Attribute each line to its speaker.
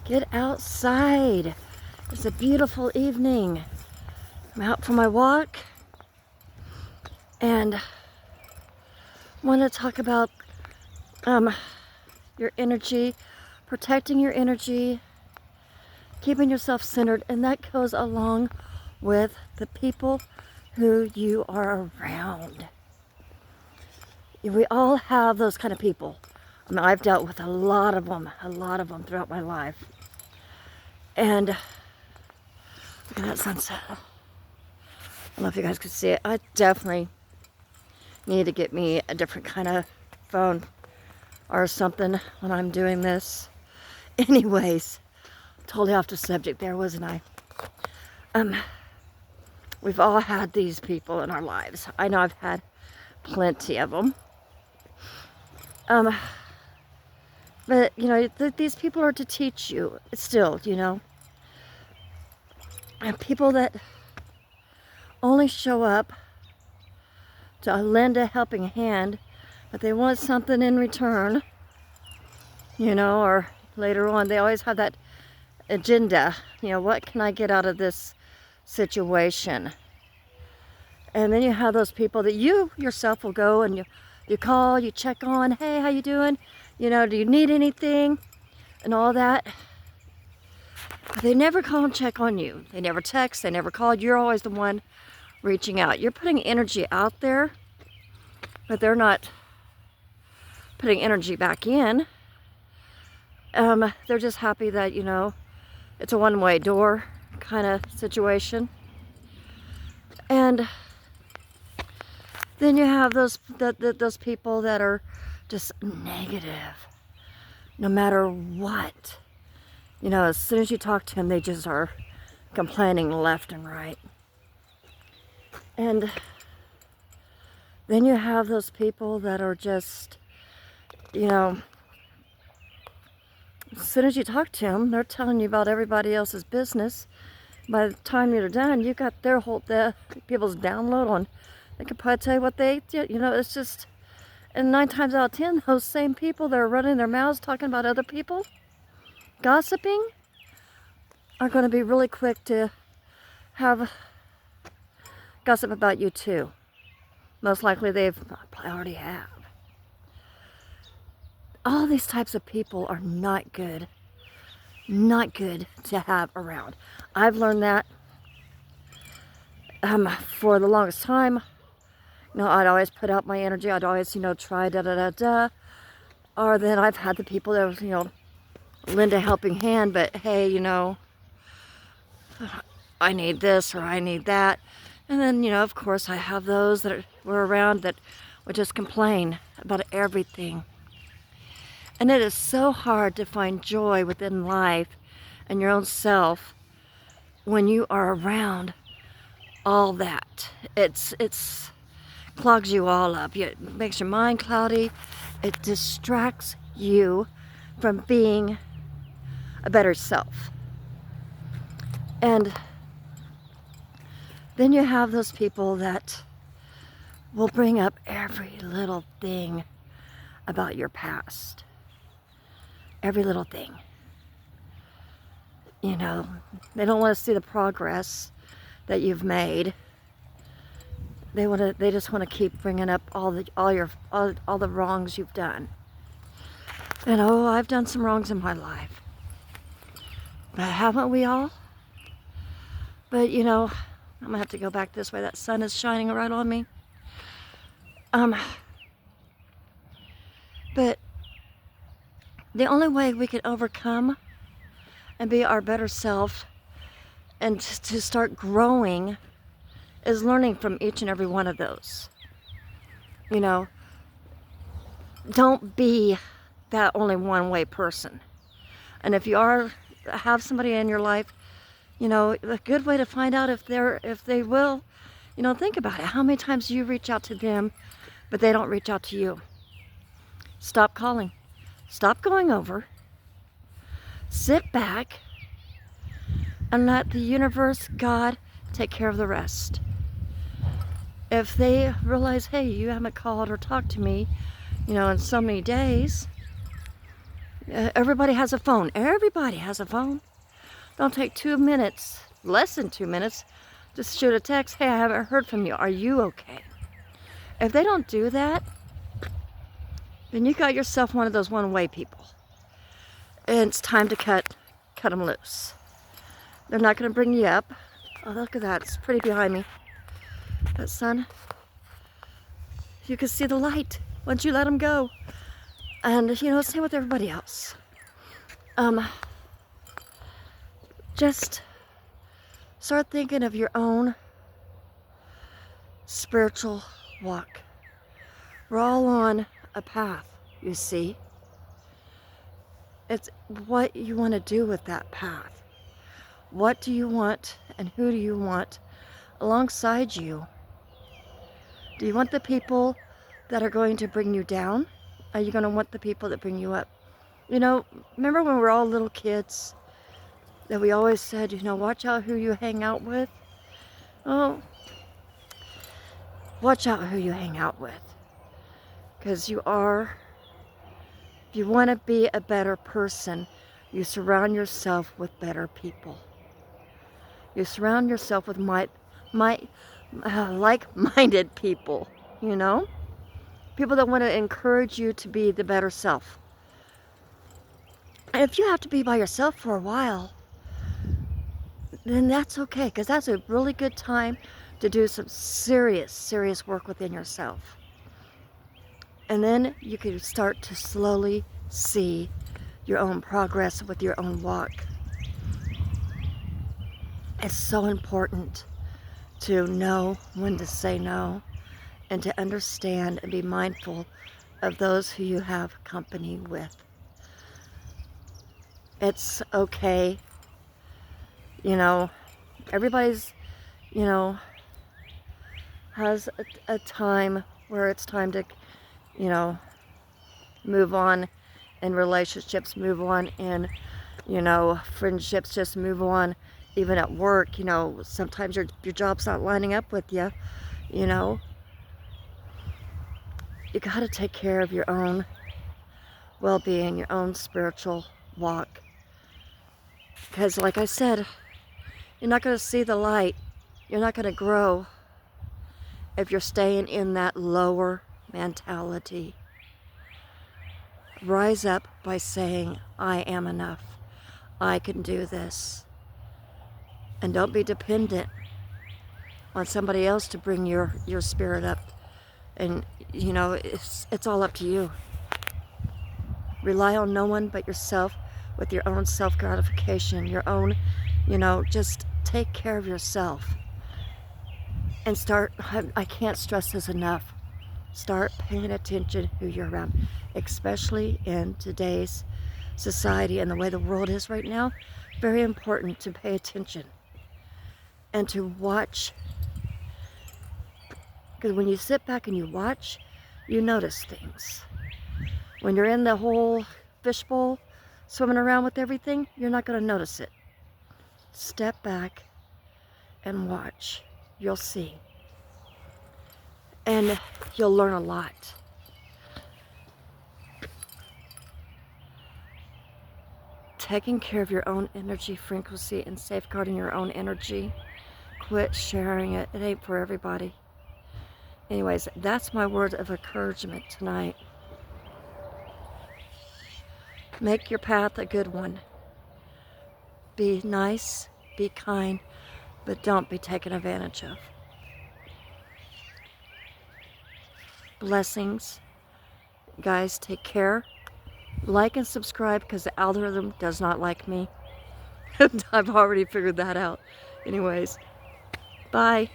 Speaker 1: Get outside. It's a beautiful evening. I'm out for my walk and want to talk about your energy, protecting your energy, keeping yourself centered, and that goes along with the people who you are around. We all have those kind of people. I mean, I've dealt with a lot of them throughout my life. And look at that sunset. I don't know if you guys could see it. I definitely need to get me a different kind of phone or something when I'm doing this. Anyways, totally off the subject there, wasn't I? We've all had these people in our lives. I know I've had plenty of them. But, you know, these people are to teach you still, you know. And people that only show up to lend a helping hand, but they want something in return, you know, or later on, they always have that agenda. You know, what can I get out of this situation? And then you have those people that you yourself will go and you call, you check on, hey, how you doing? You know, do you need anything? And all that. But they never call and check on you. They never text, they never call. You're always the one reaching out. You're putting energy out there, but they're not putting energy back in. They're just happy that, you know, it's a one-way door kind of situation. And then you have those people that are just negative, no matter what. You know, as soon as you talk to them, they just are complaining left and right. And then you have those people that are just, you know, as soon as you talk to them, they're telling you about everybody else's business. By the time you're done, you got the people's download on. They could probably tell you what they did. You know, it's just, and 9 times out of 10, those same people that are running their mouths talking about other people, gossiping, are going to be really quick to have gossip about you too. Most likely they've probably already have. All these types of people are not good to have around. I've learned that for the longest time. You know, I'd always put out my energy. I'd always, you know, try da-da-da-da. Or then I've had the people that, you know, lend a helping hand, but hey, you know, I need this or I need that. And then, you know, of course, I have those that were around that would just complain about everything. And it is so hard to find joy within life and your own self when you are around all that. It's clogs you all up. It makes your mind cloudy. It distracts you from being a better self. And then you have those people that will bring up every little thing about your past. Every little thing. You know, they don't want to see the progress that you've made. They just want to keep bringing up all the wrongs you've done. And oh, I've done some wrongs in my life. But haven't we all? But you know, I'm gonna have to go back this way. That sun is shining right on me. But the only way we can overcome and be our better self and to start growing is learning from each and every one of those. You know, don't be that only one-way person. And if you have somebody in your life, you know, a good way to find out if they will, you know, think about it. How many times do you reach out to them, but they don't reach out to you? Stop calling. Stop going over. Sit back and let the universe, God, take care of the rest. If they realize, hey, you haven't called or talked to me, you know, in so many days, Everybody has a phone. Everybody has a phone. Don't take 2 minutes, less than 2 minutes, just shoot a text. Hey, I haven't heard from you. Are you okay? If they don't do that, then you got yourself one of those one-way people. And it's time to cut them loose. They're not going to bring you up. Oh, look at that. It's pretty behind me. That sun. You can see the light once you let them go. And, you know, same with everybody else. Just start thinking of your own spiritual walk. We're all on a path, you see. It's what you want to do with that path. What do you want and who do you want alongside you? Do you want the people that are going to bring you down? Are you going to want the people that bring you up? You know, remember when we were all little kids that we always said, you know, watch out who you hang out with? Oh, watch out who you hang out with. Because if you want to be a better person, you surround yourself with better people. You surround yourself with like-minded people, you know? People that want to encourage you to be the better self. And if you have to be by yourself for a while, then that's okay, because that's a really good time to do some serious work within yourself. And then you can start to slowly see your own progress with your own walk. It's so important to know when to say no and to understand and be mindful of those who you have company with. It's okay, you know, everybody's, you know, has a time where it's time to, you know, move on in relationships, move on in, you know, friendships, just move on. Even at work, you know, sometimes your job's not lining up with you, you know. You got to take care of your own well-being, your own spiritual walk. Because like I said, you're not going to see the light. You're not going to grow if you're staying in that lower mentality. Rise up by saying, I am enough. I can do this. And don't be dependent on somebody else to bring your spirit up. And, you know, it's all up to you. Rely on no one but yourself with your own self-gratification, your own, you know, just take care of yourself. And start, I can't stress this enough, start paying attention who you're around, especially in today's society and the way the world is right now. Very important to pay attention and to watch. Because when you sit back and you watch, you notice things. When you're in the whole fishbowl, swimming around with everything, you're not going to notice it. Step back and watch. You'll see. And you'll learn a lot. Taking care of your own energy frequency and safeguarding your own energy. Quit sharing it. It ain't for everybody. Anyways, that's my word of encouragement tonight. Make your path a good one. Be nice, be kind, but don't be taken advantage of. Blessings. Guys, take care. Like and subscribe because the algorithm does not like me. I've already figured that out. Anyways, bye.